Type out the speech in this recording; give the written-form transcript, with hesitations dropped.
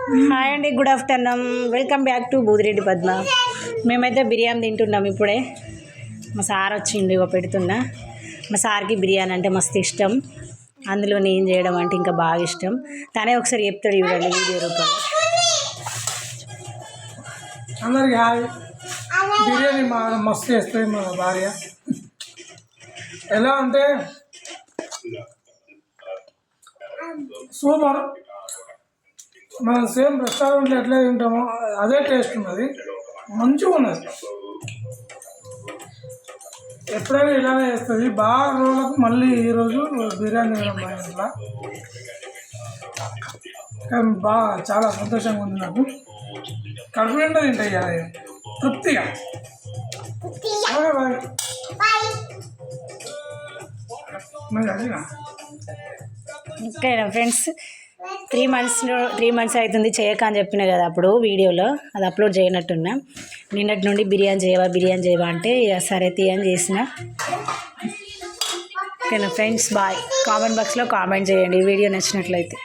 Hi అండి, good afternoon. Welcome back to Boodireddy Padma. మేమైతే బిర్యానీ తింటున్నాం ఇప్పుడే. మా సార్ వచ్చిండు, ఇక పెడుతున్నా. మా సార్కి బిర్యానీ అంటే మస్తు ఇష్టం, అందులో నేను చేయడం అంటే ఇంకా బాగా ఇష్టం. తనే ఒకసారి చెప్తాడు చూడండి వీడియో రూపంలో. అందరికి హాయ్. బిర్యానీ మస్తు చేస్తుంది మా భార్య. ఎలా అంటే సూపర్. మనం సేమ్ రెస్టారెంట్లో ఎట్లా తింటామో అదే టేస్ట్ ఉన్నది, మంచిగా ఉన్నది. ఎప్పుడైనా ఇలానే చేస్తుంది. బాగా రోజులకు మళ్ళీ ఈరోజు బిర్యానీ తినడం మా ఇంట్లో. కానీ బాగా చాలా సంతోషంగా ఉంది నాకు. కడుపు నిండా తింటాయి తృప్తిగా. ఓకేనా ఫ్రెండ్స్, 3 months అవుతుంది చేయక అని చెప్పిన కదా అప్పుడు వీడియోలో, అది అప్లోడ్ చేయనట్టున్నా. నిన్నటి నుండి బిర్యానీ చేయవా అంటే సరే తీయని చేసిన. ఓకేనా ఫ్రెండ్స్, బాయ్. కామెంట్ బాక్స్లో కామెంట్ చేయండి వీడియో నచ్చినట్లయితే.